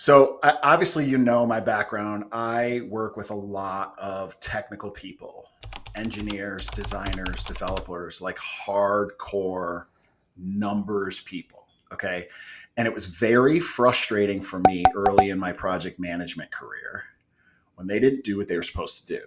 Obviously, my background. I work with a lot of technical people, engineers, designers, developers, like hardcore numbers people. Okay. And it was very frustrating for me early in my project management career when they didn't do what they were supposed to do.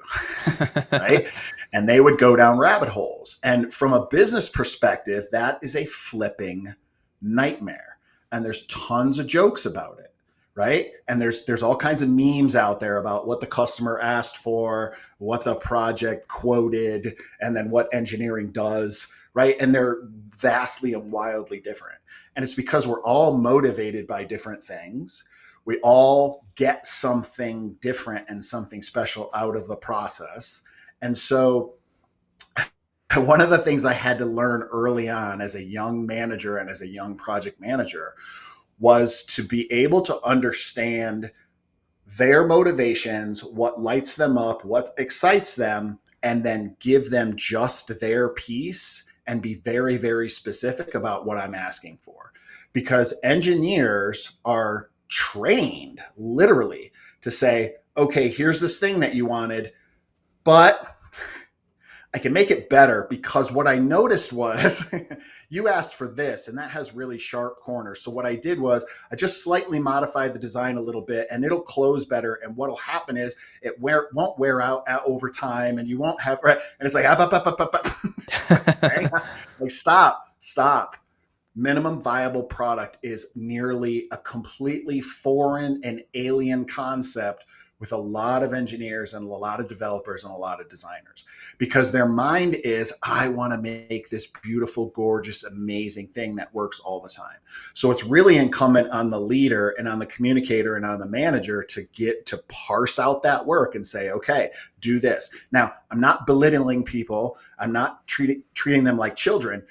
Right. And they would go down rabbit holes. And from a business perspective, that is a flipping nightmare. And there's tons of jokes about it. Right. And there's all kinds of memes out there about what the customer asked for, what the project quoted, and then what engineering does. Right. And they're vastly and wildly different. And it's because we're all motivated by different things. We all get something different and something special out of the process. And so one of the things I had to learn early on as a young manager and as a young project manager was to be able to understand their motivations, what lights them up, what excites them, and then give them just their piece and be very, very specific about what I'm asking for. Because engineers are trained literally to say, okay, here's this thing that you wanted, but I can make it better, because what I noticed was you asked for this and that has really sharp corners. So what I did was I just slightly modified the design a little bit and it'll close better. And what'll happen is it won't wear out over time and you won't have, right? And it's like, right? Like stop. Minimum viable product is nearly a completely foreign and alien concept with a lot of engineers and a lot of developers and a lot of designers, because their mind is, I want to make this beautiful, gorgeous, amazing thing that works all the time. So it's really incumbent on the leader and on the communicator and on the manager to get to parse out that work and say, okay, do this. Now, I'm not belittling people. I'm not treating them like children.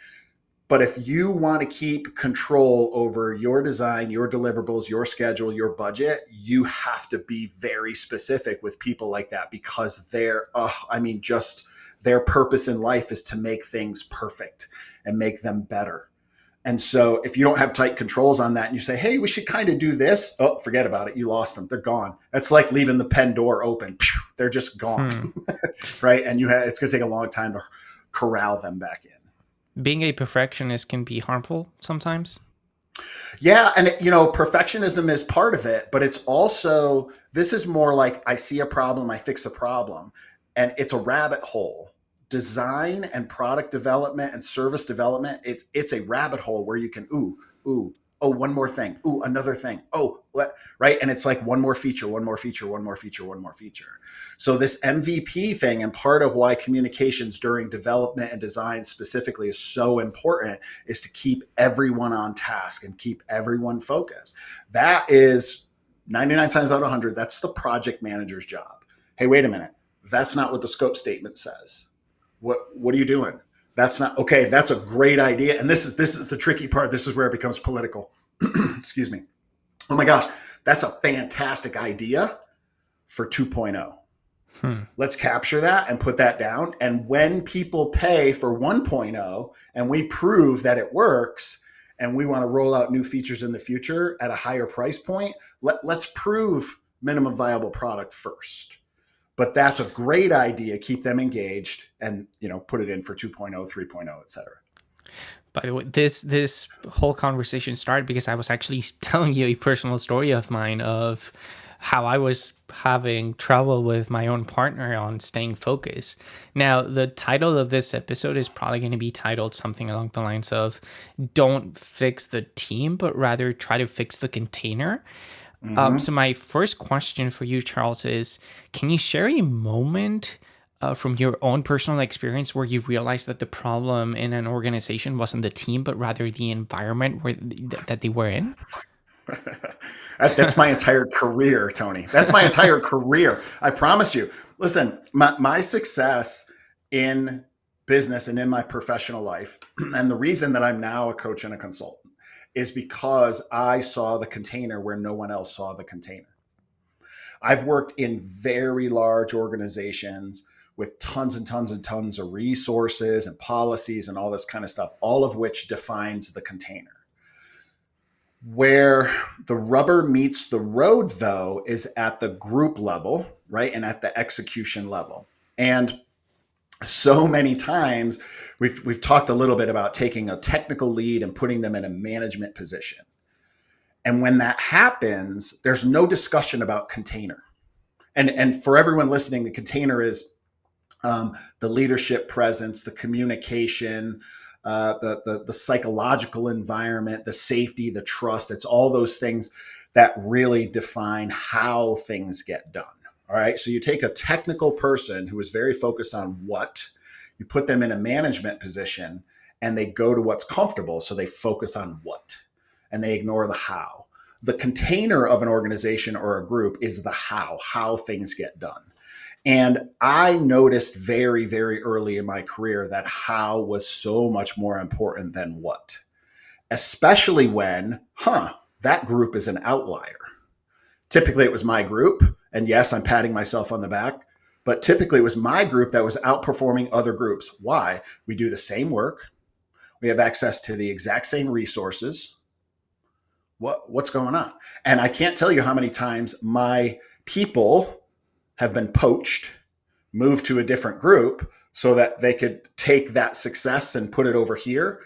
But if you want to keep control over your design, your deliverables, your schedule, your budget, you have to be very specific with people like that, because their purpose in life is to make things perfect and make them better. And so if you don't have tight controls on that and you say, hey, we should kind of do this. Oh, forget about it. You lost them. They're gone. That's like leaving the pen door open. They're just gone. Right. And it's going to take a long time to corral them back in. Being a perfectionist can be harmful sometimes. Yeah. And, perfectionism is part of it, but it's also, this is more like I see a problem, I fix a problem. And it's a rabbit hole. Design and product development and service development, it's a rabbit hole where you can, oh, one more thing. Ooh, another thing. Oh, what? Right. And it's like one more feature. So this MVP thing, and part of why communications during development and design specifically is so important, is to keep everyone on task and keep everyone focused. That is 99 times out of 100, that's the project manager's job. Hey, wait a minute. That's not what the scope statement says. What are you doing? That's not okay. That's a great idea. And this is the tricky part. This is where it becomes political. Excuse me. Oh my gosh, that's a fantastic idea for 2.0. Let's capture that and put that down. And when people pay for 1.0 and we prove that it works and we want to roll out new features in the future at a higher price point, let's prove minimum viable product first. But that's a great idea. Keep them engaged and, put it in for 2.0, 3.0, et cetera. By the way, this whole conversation started because I was actually telling you a personal story of mine of how I was having trouble with my own partner on staying focused. Now, the title of this episode is probably going to be titled something along the lines of "Don't fix the team, but rather try to fix the container." So my first question for you, Charles, is can you share a moment from your own personal experience where you realized that the problem in an organization wasn't the team, but rather the environment that they were in? That's my entire career, Tony. That's my entire career. I promise you. Listen, my success in business and in my professional life, and the reason that I'm now a coach and a consultant, is because I saw the container where no one else saw the container. I've worked in very large organizations with tons and tons and tons of resources and policies and all this kind of stuff, all of which defines the container. Where the rubber meets the road, though, is at the group level, right? And at the execution level. And so many times we've talked a little bit about taking a technical lead and putting them in a management position. And when that happens, there's no discussion about container. And for everyone listening, the container is the leadership presence, the communication, the psychological environment, the safety, the trust. It's all those things that really define how things get done. All right. So you take a technical person who is very focused on what, you put them in a management position, and they go to what's comfortable. So they focus on what and they ignore the how. The container of an organization or a group is the how things get done. And I noticed very, very early in my career that how was so much more important than what, especially when, that group is an outlier. Typically, it was my group. And yes, I'm patting myself on the back, but typically it was my group that was outperforming other groups. Why? We do the same work. We have access to the exact same resources. What's going on? And I can't tell you how many times my people have been poached, moved to a different group so that they could take that success and put it over here.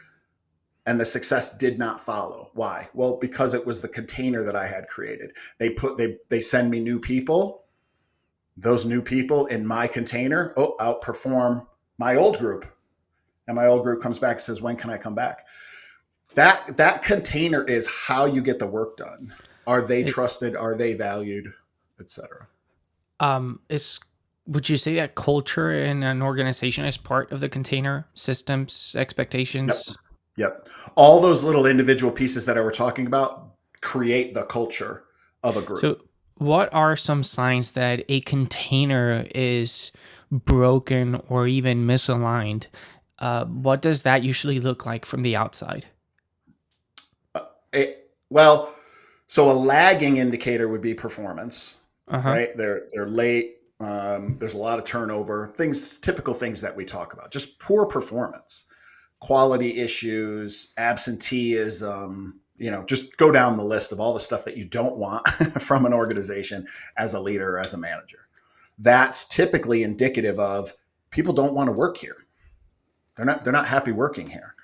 And the success did not follow. Why? Well, because it was the container that I had created. They send me new people. Those new people in my container, outperform my old group. And my old group comes back and says, when can I come back? That container is how you get the work done. Are they It, trusted? Are they valued, etc.? is would you say that culture in an organization is part of the container systems Yep. expectations? Yep. All those little individual pieces that I were talking about create the culture of a group. So, what are some signs that a container is broken or even misaligned? What does that usually look like from the outside? Well, so a lagging indicator would be performance, Uh huh. right? They're late. There's a lot of turnover. Typical things that we talk about. Just poor performance, quality issues, absenteeism. Just go down the list of all the stuff that you don't want from an organization as a leader or as a manager. That's typically indicative of people don't want to work here. They're not happy working here.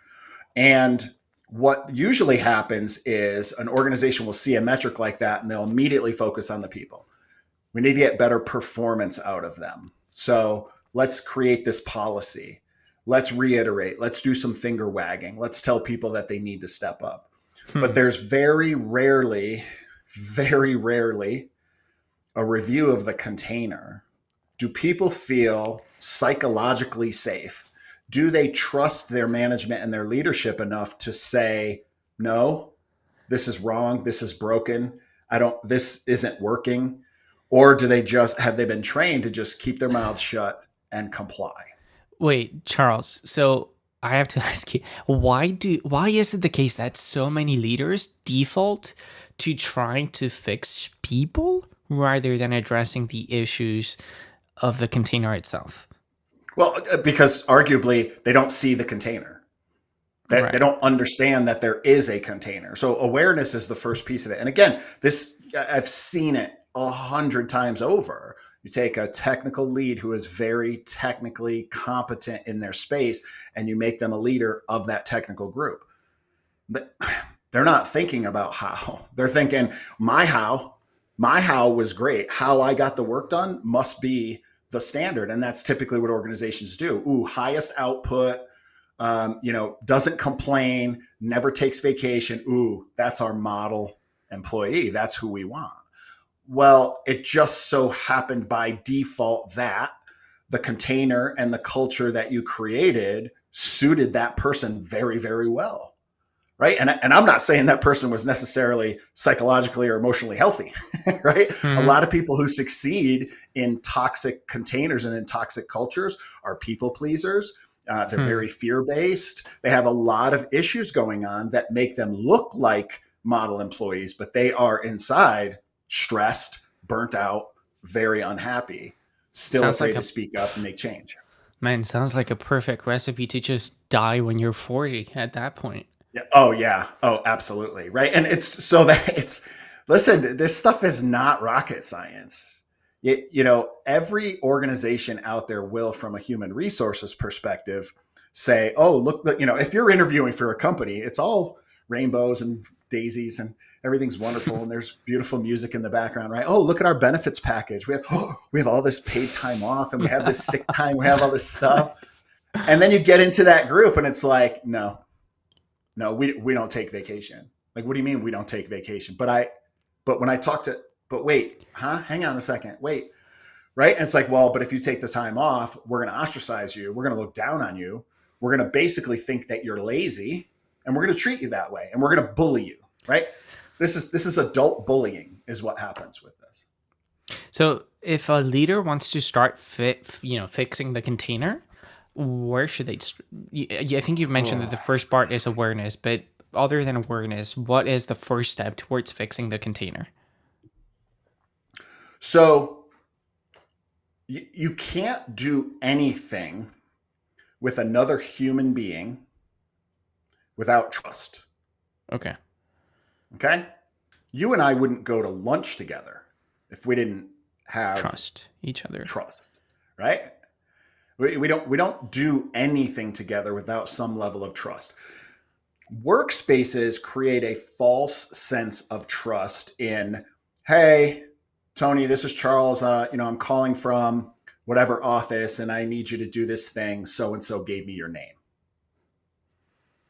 And what usually happens is an organization will see a metric like that and they'll immediately focus on the people. We need to get better performance out of them. So let's create this policy. Let's reiterate. Let's do some finger wagging. Let's tell people that they need to step up. But Hmm. there's very rarely a review of the container. Do people feel psychologically safe? Do they trust their management and their leadership enough to say, no, this is wrong, this is broken, this isn't working? Or have they been trained to just keep their mouths shut and comply? Wait, Charles. So I have to ask you, why is it the case that so many leaders default to trying to fix people rather than addressing the issues of the container itself? Well, because arguably they don't see the container. They Right. don't understand that there is a container. So awareness is the first piece of it. And again, I've seen it 100 times over. You take a technical lead who is very technically competent in their space, and you make them a leader of that technical group. But they're not thinking about how. They're thinking my how. My how was great. How I got the work done must be the standard, and that's typically what organizations do. Ooh, highest output, doesn't complain, never takes vacation. Ooh, that's our model employee. That's who we want. Well, it just so happened by default that the container and the culture that you created suited that person very, very well. Right. And I'm not saying that person was necessarily psychologically or emotionally healthy. Right. A Hmm. lot of people who succeed in toxic containers and in toxic cultures are people pleasers. They're Hmm. very fear based. They have a lot of issues going on that make them look like model employees, but they are inside stressed, burnt out, very unhappy, still Sounds like afraid to a speak up and make change. Man, sounds like a perfect recipe to just die when you're 40 at that point. Yeah. Oh, yeah. Oh, absolutely. Right. And it's so that listen, this stuff is not rocket science. Every organization out there will, from a human resources perspective, say, oh, look, if you're interviewing for a company, it's all rainbows and daisies and everything's wonderful and there's beautiful music in the background, right? Oh, look at our benefits package. We have all this paid time off and we have this sick time. We have all this stuff. And then you get into that group and it's like, no, no, we don't take vacation. Like, what do you mean we don't take vacation? But when I talk to, but wait, huh? Hang on a second. Wait, right? And it's like, well, but if you take the time off, we're going to ostracize you. We're going to look down on you. We're going to basically think that you're lazy and we're going to treat you that way. And we're going to bully you, right? This is adult bullying is what happens with this. So if a leader wants to start fixing the container, where should they? I think you've mentioned that the first part is awareness, but other than awareness, what is the first step towards fixing the container? So you can't do anything with another human being without trust. Okay. Okay. You and I wouldn't go to lunch together if we didn't have Trust each other. trust, right? We don't do anything together without some level of trust. Workspaces create a false sense of trust in, hey, Tony, this is Charles. I'm calling from whatever office and I need you to do this thing. So and so gave me your name.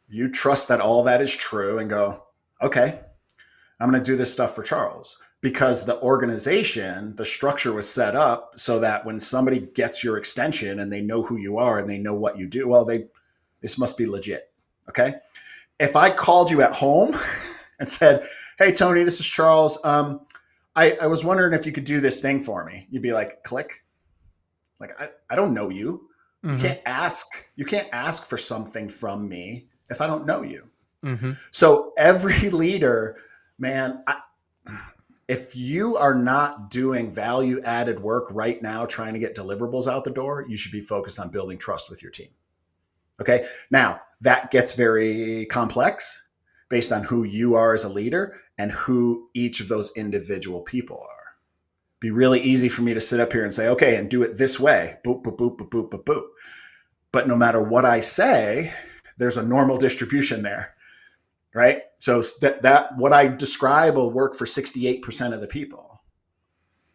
You trust that all that is true and go, okay, I'm going to do this stuff for Charles, because the organization, the structure was set up so that when somebody gets your extension and they know who you are and they know what you do, well, this must be legit. Okay. If I called you at home and said, hey, Tony, this is Charles. I was wondering if you could do this thing for me. You'd be like, click. Like, I don't know you. Mm-hmm. You can't ask for something from me if I don't know you. Mm-hmm. So every leader, man, if you are not doing value added work right now, trying to get deliverables out the door, you should be focused on building trust with your team. Okay. Now that gets very complex based on who you are as a leader and who each of those individual people are. Be really easy for me to sit up here and say, okay, and do it this way. Boop, boop, boop, boop, boop, boop, boop. But no matter what I say, there's a normal distribution there. Right. So that what I describe will work for 68% of the people,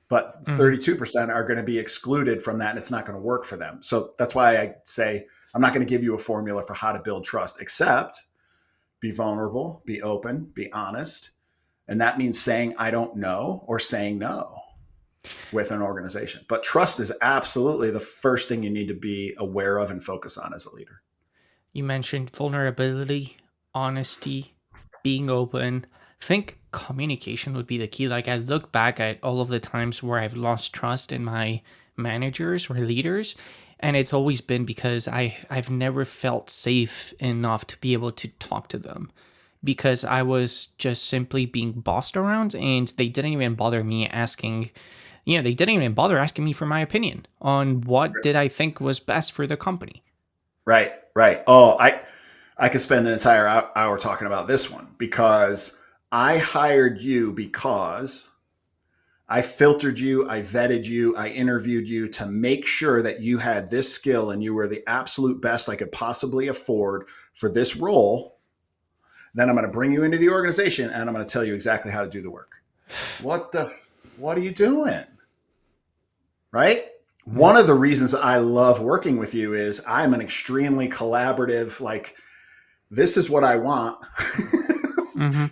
but 32% are going to be excluded from that and it's not going to work for them. So that's why I say, I'm not going to give you a formula for how to build trust, except be vulnerable, be open, be honest. And that means saying, I don't know, or saying no with an organization. But trust is absolutely the first thing you need to be aware of and focus on as a leader. You mentioned vulnerability, honesty, being open. I think communication would be the key. Like, I look back at all of the times where I've lost trust in my managers or leaders, and it's always been because I've never felt safe enough to be able to talk to them, because I was just simply being bossed around and they didn't even bother me asking. They didn't even bother asking me for my opinion on what did I think was best for the company. Right, right. Oh, I could spend an entire hour talking about this one, because I hired you because I filtered you, I vetted you, I interviewed you to make sure that you had this skill and you were the absolute best I could possibly afford for this role. Then I'm going to bring you into the organization and I'm going to tell you exactly how to do the work. What are you doing? Right? One of the reasons I love working with you is I'm an extremely collaborative, like, this is what I want. Mm-hmm.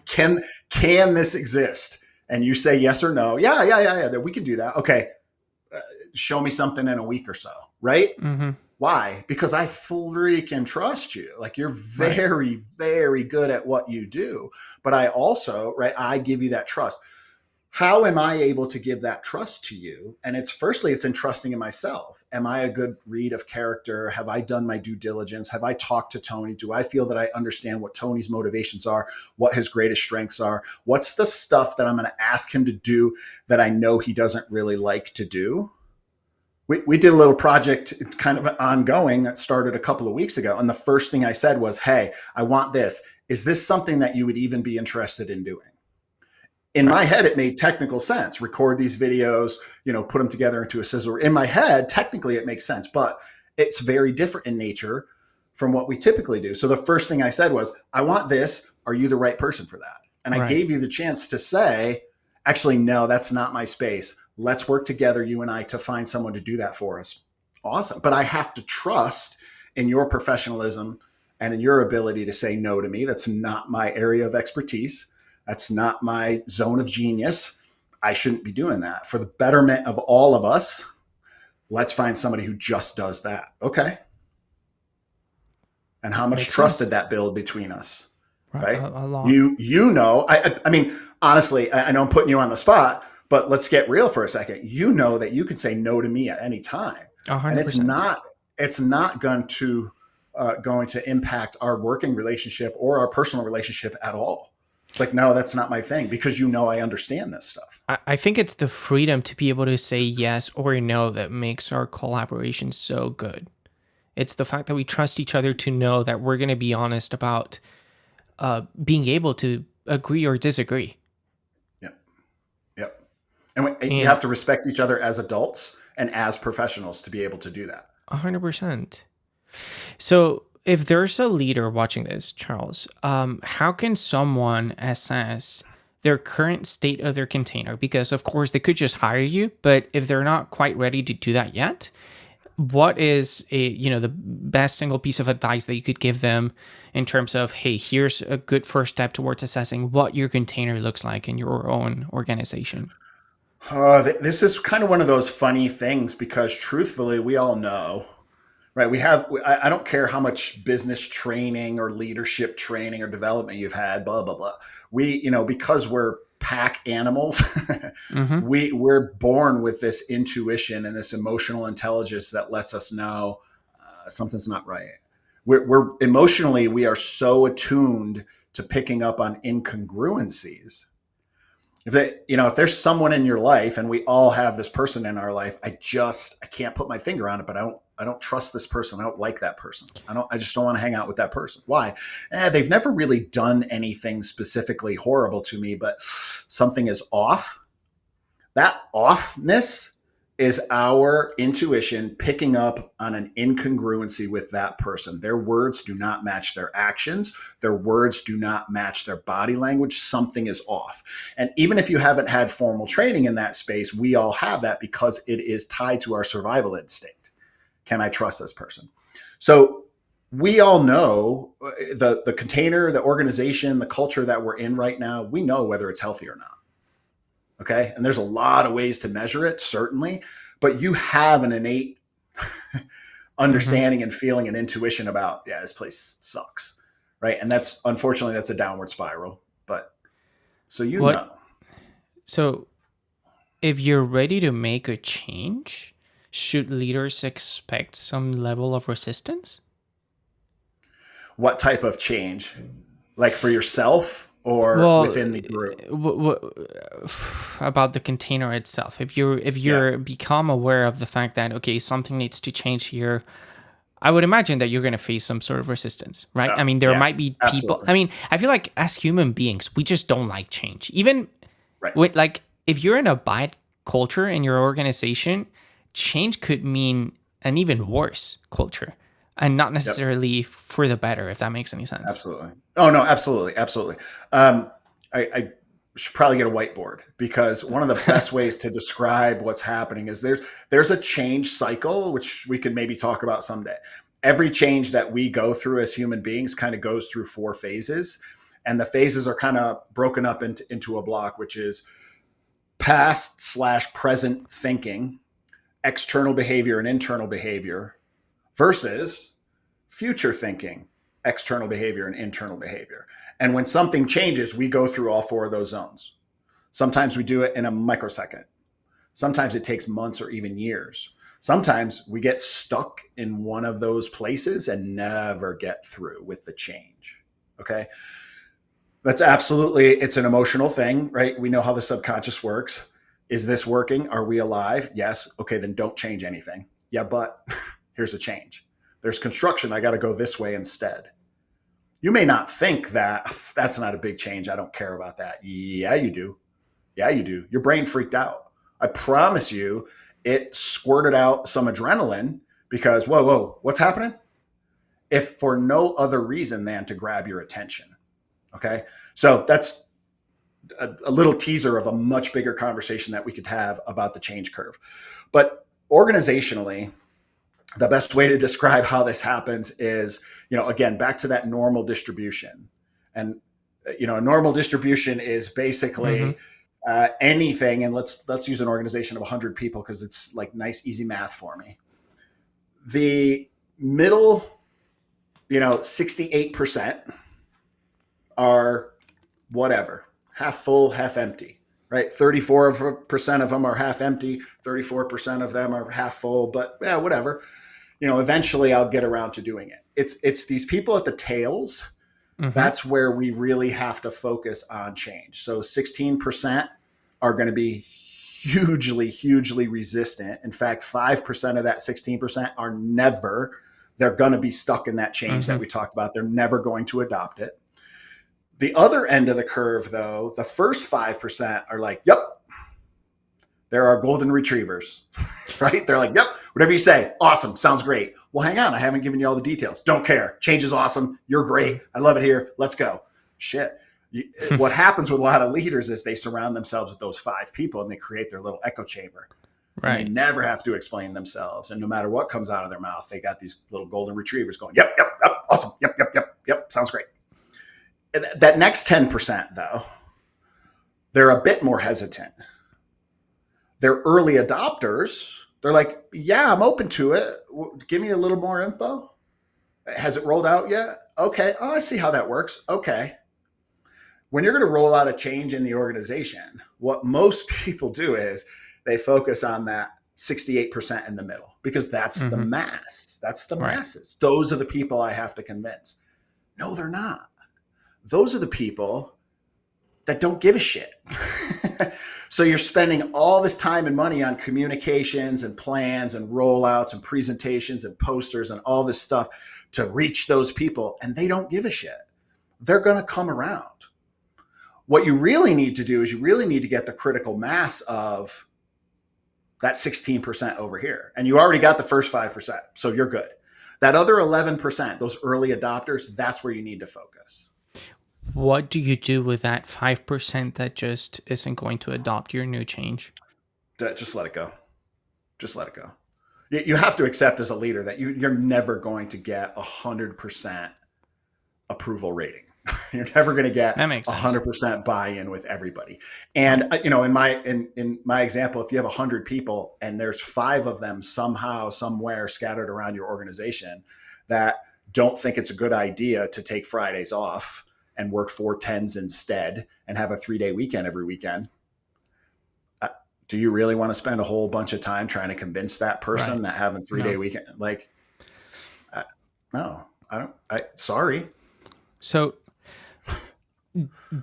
Can this exist? And you say yes or no. Yeah. We can do that. Okay. Show me something in a week or so. Right? Mm-hmm. Why? Because I freaking trust you. Like, you're very, very good at what you do. But I also, right, I give you that trust. How am I able to give that trust to you? And it's in trusting in myself. Am I a good read of character? Have I done my due diligence? Have I talked to Tony? Do I feel that I understand what Tony's motivations are, what his greatest strengths are? What's the stuff that I'm going to ask him to do that I know he doesn't really like to do? we did a little project kind of ongoing that started a couple of weeks ago. And the first thing I said was, hey, I want this. Is this something that you would even be interested in doing? In Right. my head, it made technical sense. Record these videos, put them together into a sizzler. In my head, technically it makes sense, but it's very different in nature from what we typically do. So the first thing I said was, I want this. Are you the right person for that? And I Right. gave you the chance to say, actually, no, that's not my space. Let's work together, you and I, to find someone to do that for us. Awesome. But I have to trust in your professionalism and in your ability to say no to me. That's not my area of expertise. That's not my zone of genius. I shouldn't be doing that. For the betterment of all of us, let's find somebody who just does that. Okay. And how much Makes trust sense. did that build between us? Right. Right. A lot. I mean, honestly, I know I'm putting you on the spot, but let's get real for a second. You know that you can say no to me at any time, A and hundred it's percent. not it's not going to impact our working relationship or our personal relationship at all. It's like, no, that's not my thing, because I understand this stuff. I think it's the freedom to be able to say yes or no that makes our collaboration so good. It's the fact that we trust each other to know that we're going to be honest about being able to agree or disagree. Yep, yep. And you And have to respect each other as adults and as professionals to be able to do that. 100%. So, if there's a leader watching this, Charles, how can someone assess their current state of their container? Because, of course, they could just hire you, but if they're not quite ready to do that yet, what is the best single piece of advice that you could give them in terms of, hey, here's a good first step towards assessing what your container looks like in your own organization? This is kind of one of those funny things, because truthfully, we all know, right? I don't care how much business training or leadership training or development you've had, blah, blah, blah. Because we're pack animals, Mm-hmm. we're born with this intuition and this emotional intelligence that lets us know something's not right. We're emotionally, we are so attuned to picking up on incongruencies. If there's someone in your life, and we all have this person in our life, I can't put my finger on it, but I don't trust this person. I don't like that person. I just don't want to hang out with that person. Why? They've never really done anything specifically horrible to me, but something is off. That offness is our intuition picking up on an incongruency with that person. Their words do not match their actions. Their words do not match their body language. Something is off. And even if you haven't had formal training in that space, we all have that, because it is tied to our survival instinct. Can I trust this person? So we all know the container, the organization, the culture that we're in right now, we know whether it's healthy or not. Okay. And there's a lot of ways to measure it, certainly, but you have an innate Mm-hmm. understanding and feeling and intuition about, yeah, this place sucks. Right. And unfortunately, that's a downward spiral. But so, What? So, if you're ready to make a change, should leaders expect some level of resistance? what type of change? Like for yourself or Well, within the group? about the container itself. If Yeah. you're become aware of the fact that okay, something needs to change here, I would imagine that you're going to face some sort of resistance, right? Yeah. I mean, there Yeah. might be people. Absolutely. I mean, I feel like as human beings, we just don't like change. Even Right. when, like, if you're in a bad culture in your organization, change could mean an even worse culture, and not Yep. necessarily for the better. If that makes any sense. Absolutely. Oh no, absolutely, absolutely. Um, I should probably get a whiteboard, because one of the best ways to describe what's happening is there's a change cycle, which we could maybe talk about someday. Every change that we go through as human beings kind of goes through 4 phases, and the phases are kind of broken up into a block, which is past/present thinking, external behavior and internal behavior, versus future thinking, external behavior, and internal behavior. And when something changes, we go through all 4 of those zones. Sometimes we do it in a microsecond. Sometimes it takes months or even years. Sometimes we get stuck in one of those places and never get through with the change. Okay. It's an emotional thing, right? We know how the subconscious works. Is this working? Are we alive? Yes. Okay, then don't change anything. Yeah, but here's a change. There's construction. I got to go this way instead. You may not think that that's not a big change. I don't care about that. Yeah, you do. Yeah, you do. Your brain freaked out. I promise you, it squirted out some adrenaline because, whoa, what's happening? If for no other reason than to grab your attention. Okay. So that's a little teaser of a much bigger conversation that we could have about the change curve. But organizationally, the best way to describe how this happens is, again, back to that normal distribution. And, a normal distribution is Mm-hmm. basically anything. And let's use an organization of 100 people because it's like nice, easy math for me. The middle, 68% are whatever, half full, half empty, right? 34% of them are half empty, 34% of them are half full, but yeah, whatever. Eventually I'll get around to doing it. It's these people at the tails. Mm-hmm. That's where we really have to focus on change. So 16% are going to be hugely resistant. In fact, 5% of that 16% are never, they're going to be stuck in that change Mm-hmm. that we talked about. They're never going to adopt it. The other end of the curve, though, the first 5% are like, yep, there are golden retrievers, right? They're like, yep, whatever you say, awesome, sounds great. Well, hang on, I haven't given you all the details. Don't care. Change is awesome. You're great. I love it here. Let's go. Shit. What happens with a lot of leaders is they surround themselves with those 5 people and they create their little echo chamber. And they Right. never have to explain themselves. And no matter what comes out of their mouth, they got these little golden retrievers going, yep, awesome. Yep, sounds great. That next 10%, though, they're a bit more hesitant. They're early adopters. They're like, yeah, I'm open to it. Give me a little more info. Has it rolled out yet? Okay. Oh, I see how that works. Okay. When you're going to roll out a change in the organization, what most people do is they focus on that 68% in the middle because that's the Mm-hmm. mass. That's the Right. masses. Those are the people I have to convince. No, they're not. Those are the people that don't give a shit. So you're spending all this time and money on communications and plans and rollouts and presentations and posters and all this stuff to reach those people, and they don't give a shit. They're going to come around. What you really need to do is you really need to get the critical mass of that 16% over here. And you already got the first 5%, so you're good. That other 11%, those early adopters, that's where you need to focus. What do you do with that 5% that just isn't going to adopt your new change? Just let it go. Just let it go. You have to accept as a leader that you're never going to get 100% approval rating. You're never going to get That makes sense. 100% buy-in with everybody. And in my example, if you have 100 people and there's 5 of them somehow, somewhere scattered around your organization that don't think it's a good idea to take Fridays off and work 4 10s instead and have a 3-day weekend every weekend, do you really want to spend a whole bunch of time trying to convince that person Right. that having 3-day No. weekend, like, no, I don't, sorry. So,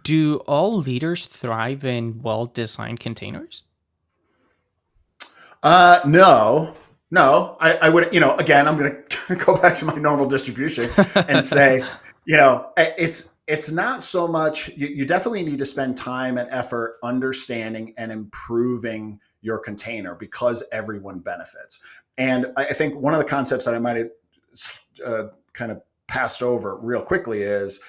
do all leaders thrive in well-designed containers? No, I would, again, I'm going to go back to my normal distribution and say, it's not so much, you definitely need to spend time and effort understanding and improving your container because everyone benefits. And I think one of the concepts that I might have kind of passed over real quickly is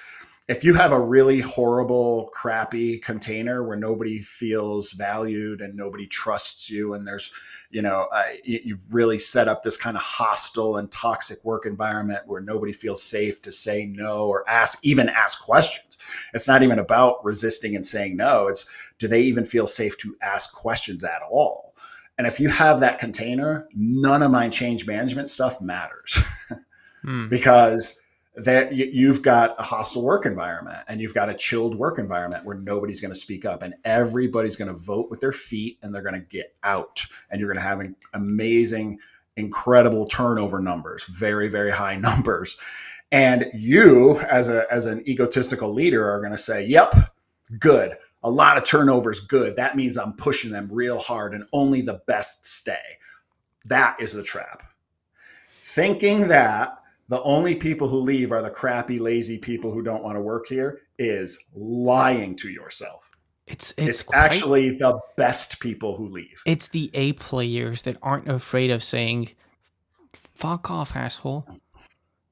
if you have a really horrible, crappy container where nobody feels valued and nobody trusts you, and there's, you've really set up this kind of hostile and toxic work environment where nobody feels safe to say no or even ask questions. It's not even about resisting and saying no. It's, do they even feel safe to ask questions at all? And if you have that container, none of my change management stuff matters because that you've got a hostile work environment and you've got a chilled work environment where nobody's going to speak up and everybody's going to vote with their feet and they're going to get out, and you're going to have amazing, incredible turnover numbers, very high numbers. And you as an egotistical leader are going to say, yep, good. A lot of turnover is good. That means I'm pushing them real hard and only the best stay. That is the trap. Thinking that the only people who leave are the crappy, lazy people who don't want to work here is lying to yourself. It's It's quite actually the best people who leave. it's the A players that aren't afraid of saying, "Fuck off, asshole.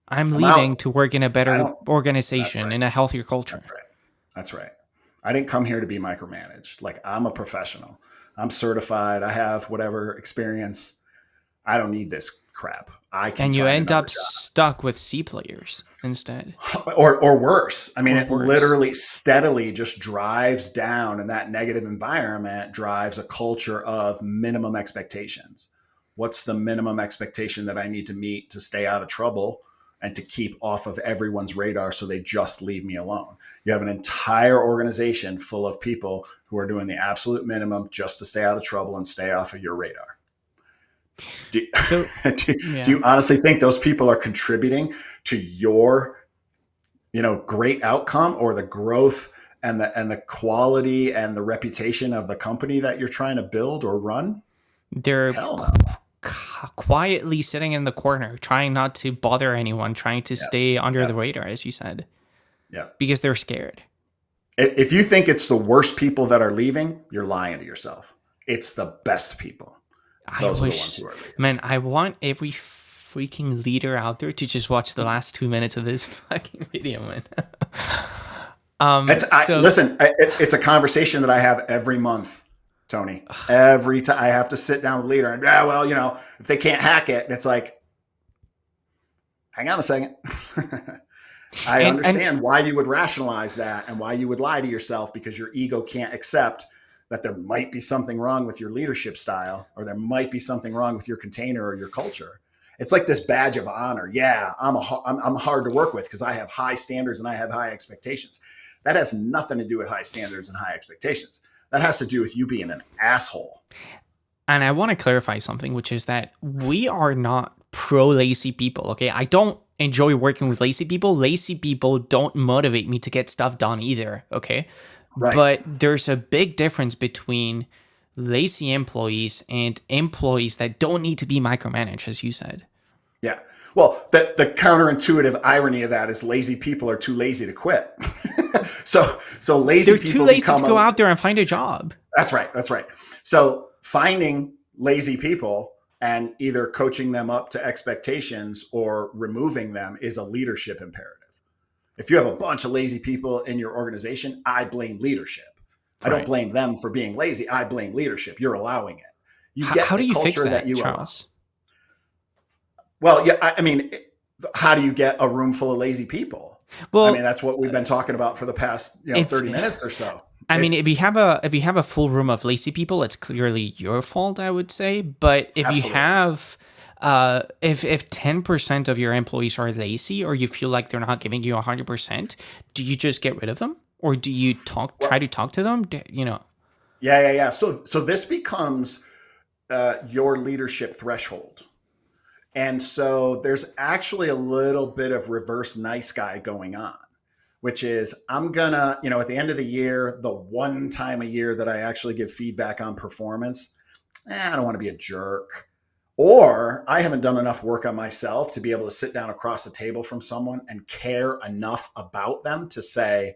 I'm I'm out. leaving to work in a I better don't. That's organization right. in a healthier culture." That's right. That's right. I didn't come here to be micromanaged. Like, I'm a professional. I'm certified. I have whatever experience. I don't need this crap. I can And you find end another up job. stuck with C players instead, Or worse. I mean, or it worse. literally steadily just drives down, and that negative environment drives a culture of minimum expectations. What's the minimum expectation that I need to meet to stay out of trouble and to keep off of everyone's radar so they just leave me alone? You have an entire organization full of people who are doing the absolute minimum just to stay out of trouble and stay off of your radar. Do, So, do yeah, you honestly think those people are contributing to your, great outcome or the growth and the quality and the reputation of the company that you're trying to build or run? they're Hell no. quietly sitting in the corner, trying not to bother anyone, trying to Yeah. stay under Yeah. the radar, as you said, Yeah. because they're scared. If you think it's the worst people that are leaving, you're lying to yourself. It's the best people. I Those are the ones wish, who are leaving. man, I want every freaking leader out there to just watch the last 2 minutes of this fucking video, man. So Listen. It's a conversation that I have every month, Tony. Every time I have to sit down with a leader and, if they can't hack it, and it's like, hang on a second. I and understand why you would rationalize that and why you would lie to yourself, because your ego can't accept that there might be something wrong with your leadership style, or there might be something wrong with your container or your culture. It's like this badge of honor. Yeah, I'm hard to work with because I have high standards and I have high expectations. That has nothing to do with high standards and high expectations. That has to do with you being an asshole. And I want to clarify something, which is that we are not pro lazy people. Okay, I don't enjoy working with lazy people. Lazy people don't motivate me to get stuff done either. Okay, Right. but there's a big difference between lazy employees and employees that don't need to be micromanaged, as you said. Yeah. Well, the counterintuitive irony of that is lazy people are too lazy to quit. so lazy They're too people lazy to become go out there and find a job. That's right. That's right. So finding lazy people and either coaching them up to expectations or removing them is a leadership imperative. If you have a bunch of lazy people in your organization, I blame leadership. I don't Right. blame them for being lazy. I blame leadership. You're allowing it. You How get do the you fix culture that that, you allow. Charles? Well, yeah, I mean, how do you get a room full of lazy people? I mean, Well, that's what we've been talking about for the past, if 30 minutes or so. I mean, It's if you have a full room of lazy people, it's clearly your fault, I would say. But if you absolutely. have, if 10% of your employees are lazy, or you feel like they're not giving you 100%, do you just get rid of them, or do you try Well, to talk to them? yeah. So this becomes your leadership threshold. And so there's actually a little bit of reverse nice guy going on, which is I'm gonna, at the end of the year, the one time a year that I actually give feedback on performance, I don't want to be a jerk. Or I haven't done enough work on myself to be able to sit down across the table from someone and care enough about them to say,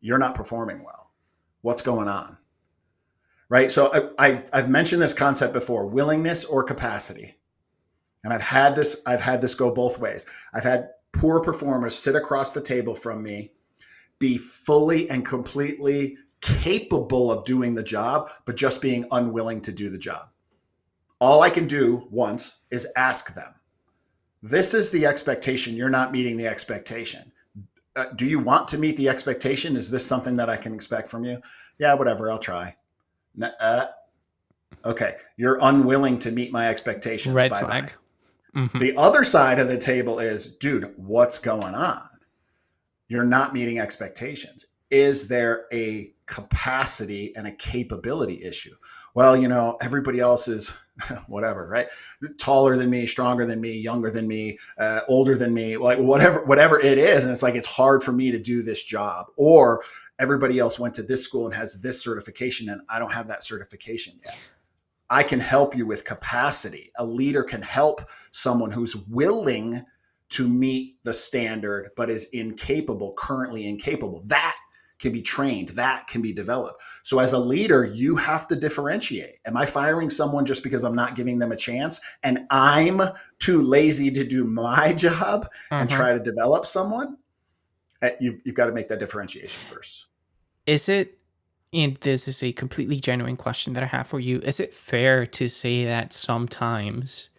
you're not performing well. What's going on? Right. So I've mentioned this concept before: willingness or capacity. And I've had this go both ways. I've had poor performers sit across the table from me, be fully and completely capable of doing the job, but just being unwilling to do the job. All I can do once is ask them, this is the expectation. You're not meeting the expectation. Do you want to meet the expectation? Is this something that I can expect from you? Yeah, whatever. I'll try. Okay. You're unwilling to meet my expectations. Red Bye bye. flag. Hmm. The other side of the table is, dude, what's going on? You're not meeting expectations. Is there a capacity and a capability issue? Well, everybody else is whatever, right? Taller than me, stronger than me, younger than me, older than me, like whatever it is. And it's like, it's hard for me to do this job. Or everybody else went to this school and has this certification, and I don't have that certification yet. I can help you with capacity. A leader can help someone who's willing to meet the standard, but is currently incapable. That can be trained, that can be developed. So as a leader, you have to differentiate. Am I firing someone just because I'm not giving them a chance and I'm too lazy to do my job and Mm-hmm. try to develop someone? You've got to make that differentiation first. Is it, and this is a completely genuine question that I have for you, is it fair to say that sometimes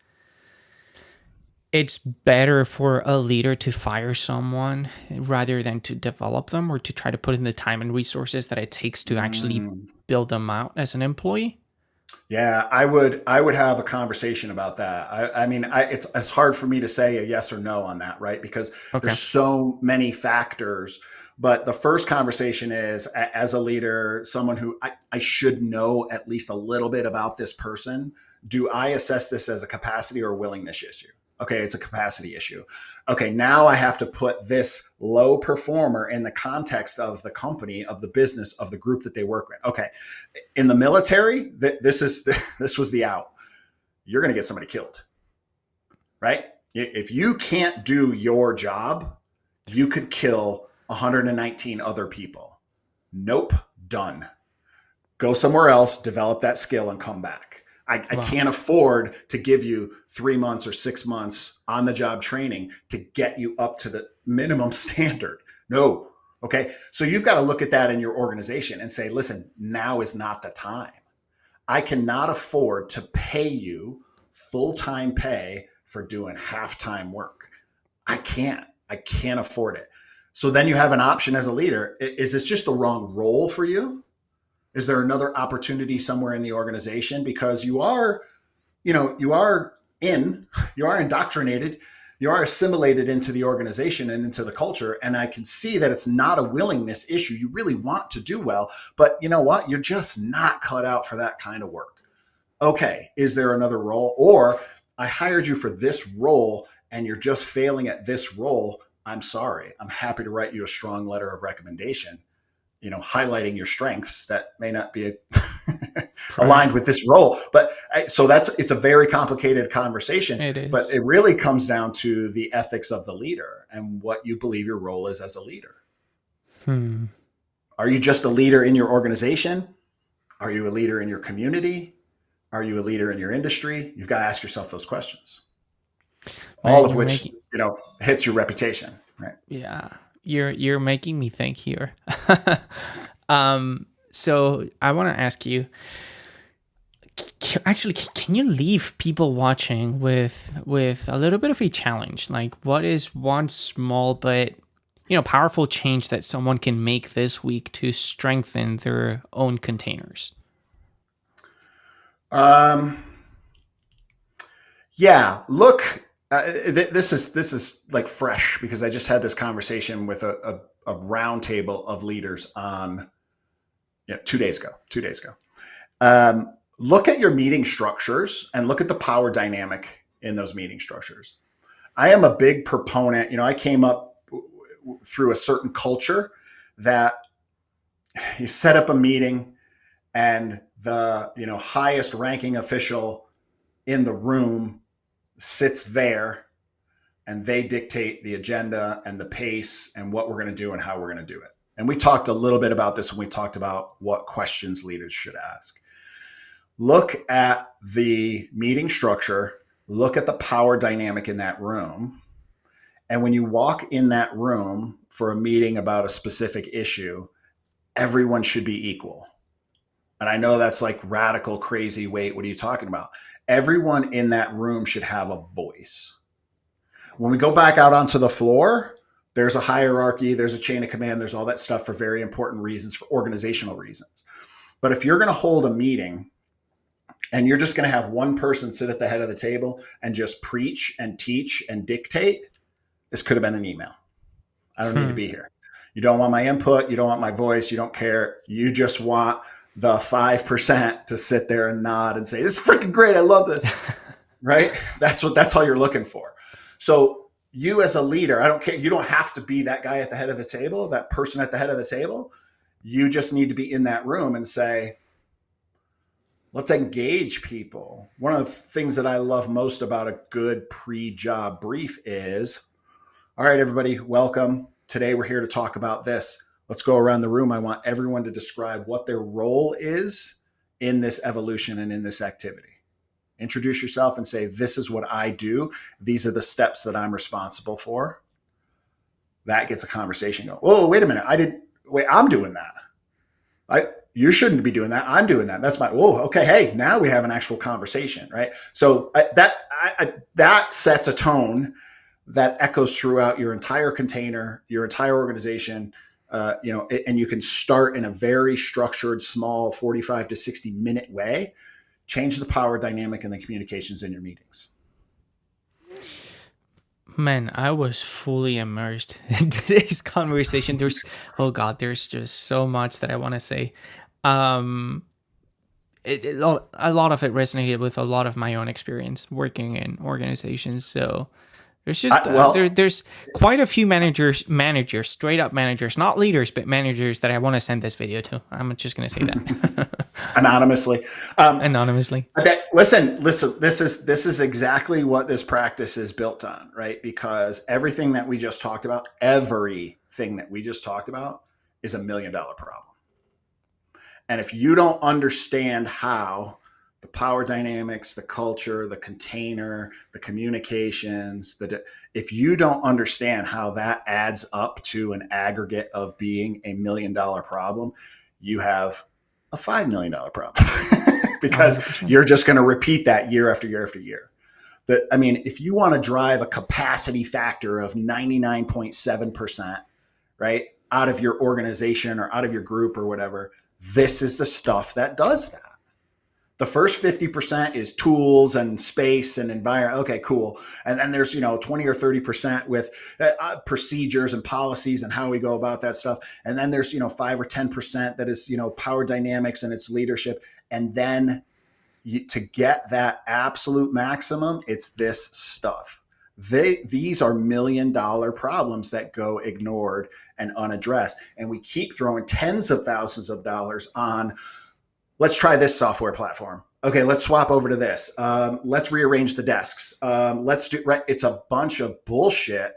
it's better for a leader to fire someone rather than to develop them or to try to put in the time and resources that it takes to actually Mm. build them out as an employee? Yeah, I would have a conversation about that. I mean, it's hard for me to say a yes or no on that, right? Because Okay. there's so many factors. But the first conversation is, as a leader, someone who I should know at least a little bit about this person. Do I assess this as a capacity or a willingness issue? Okay, it's a capacity issue. Okay, now I have to put this low performer in the context of the company, of the business, of the group that they work with. Okay, in the military, this was the out. You're going to get somebody killed, right? If you can't do your job, you could kill 119 other people. Nope, done. Go somewhere else, develop that skill, and come back. I Wow. can't afford to give you 3 months or 6 months on the job training to get you up to the minimum standard. No. Okay. So you've got to look at that in your organization and say, listen, now is not the time. I cannot afford to pay you full-time pay for doing half-time work. I can't. I can't afford it. So then you have an option as a leader. Is this just the wrong role for you? Is there another opportunity somewhere in the organization? Because you are, you are you are indoctrinated, you are assimilated into the organization and into the culture. And I can see that it's not a willingness issue. You really want to do well, but you know what? You're just not cut out for that kind of work. Okay, is there another role? Or I hired you for this role and you're just failing at this role. I'm sorry. I'm happy to write you a strong letter of recommendation, highlighting your strengths that may not be Right. aligned with this role. But so it's a very complicated conversation, It but is. it really comes down to the ethics of the leader and what you believe your role is as a leader. Hmm. Are you just a leader in your organization? Are you a leader in your community? Are you a leader in your industry? You've got to ask yourself those questions, all Man, of you're which, making, hits your reputation, right? yeah, you're making me think here. So I want to ask you, actually, can you leave people watching with a little bit of a challenge? Like, what is one small but powerful change that someone can make this week to strengthen their own containers? Um, yeah, look, this is like fresh because I just had this conversation with a round table of leaders on 2 days ago. 2 days ago, look at your meeting structures and look at the power dynamic in those meeting structures. I am a big proponent. I came up through a certain culture that you set up a meeting and the highest ranking official in the room sits there and they dictate the agenda and the pace and what we're going to do and how we're going to do it. And we talked a little bit about this when we talked about what questions leaders should ask. Look at the meeting structure, look at the power dynamic in that room. And when you walk in that room for a meeting about a specific issue, everyone should be equal. And I know that's like radical, crazy. Wait, what are you talking about? Everyone in that room should have a voice. When we go back out onto the floor, there's a hierarchy, there's a chain of command, there's all that stuff for very important reasons, for organizational reasons. But if you're going to hold a meeting and you're just going to have one person sit at the head of the table and just preach and teach and dictate, this could have been an email. I don't need to Hmm. be here. You don't want my input. You don't want my voice. You don't care. You just want the 5% to sit there and nod and say, this is freaking great. I love this. Right? That's all you're looking for. So you as a leader, I don't care. You don't have to be that guy at the head of the table, that person at the head of the table. You just need to be in that room and say, let's engage people. One of the things that I love most about a good pre-job brief is, all right, everybody, welcome. Today we're here to talk about this. Let's go around the room. I want everyone to describe what their role is in this evolution and in this activity. Introduce yourself and say, this is what I do. These are the steps that I'm responsible for. That gets a conversation going. Oh, wait a minute. I'm doing that. You shouldn't be doing that. I'm doing that. That's my, whoa, okay. Hey, now we have an actual conversation, right? So that sets a tone that echoes throughout your entire container, your entire organization, and you can start in a very structured, small 45 to 60 minute way, change the power dynamic and the communications in your meetings. Man, I was fully immersed in today's conversation. There's just so much that I want to say. Um, a lot of it resonated with a lot of my own experience working in organizations. So there's quite a few managers, straight up managers, not leaders, but managers that I want to send this video to. I'm just going to say that anonymously. Anonymously. Listen. This is exactly what this practice is built on, right? Because everything that we just talked about, is $1 million problem. And if you don't understand how the power dynamics, the culture, the container, the communications, if you don't understand how that adds up to an aggregate of being $1 million problem, you have a $5 million problem because 100%. You're just going to repeat that year after year after year. If you want to drive a capacity factor of 99.7%, right, out of your organization or out of your group or whatever, this is the stuff that does that. The first 50% is tools and space and environment. Okay, cool. And then there's 20 or 30% with procedures and policies and how we go about that stuff. And then there's 5 or 10% that is power dynamics and its leadership. And then to get that absolute maximum, it's this stuff. These are $1 million problems that go ignored and unaddressed. And we keep throwing tens of thousands of dollars on, let's try this software platform. Okay, let's swap over to this. Let's rearrange the desks. It's a bunch of bullshit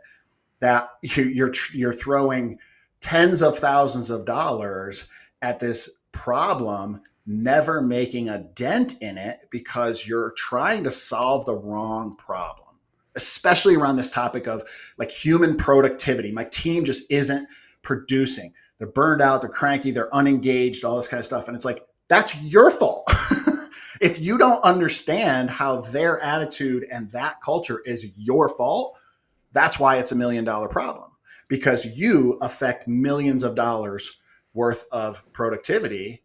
that you're throwing tens of thousands of dollars at this problem, never making a dent in it because you're trying to solve the wrong problem, especially around this topic of like human productivity. My team just isn't producing. They're burned out, they're cranky, they're unengaged, all this kind of stuff. And it's like, that's your fault. If you don't understand how their attitude and that culture is your fault, that's why it's $1 million problem, because you affect millions of dollars worth of productivity,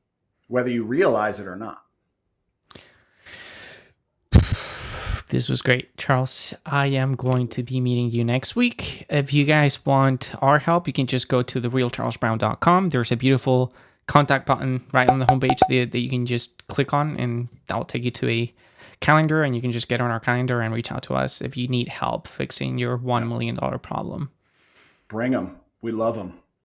whether you realize it or not. This was great, Charles. I am going to be meeting you next week. If you guys want our help, you can just go to therealcharlesbrowne.com. There's a beautiful contact button right on the homepage that you can just click on, and that will take you to a calendar, and you can just get on our calendar and reach out to us if you need help fixing your $1 million problem. Bring them. We love them.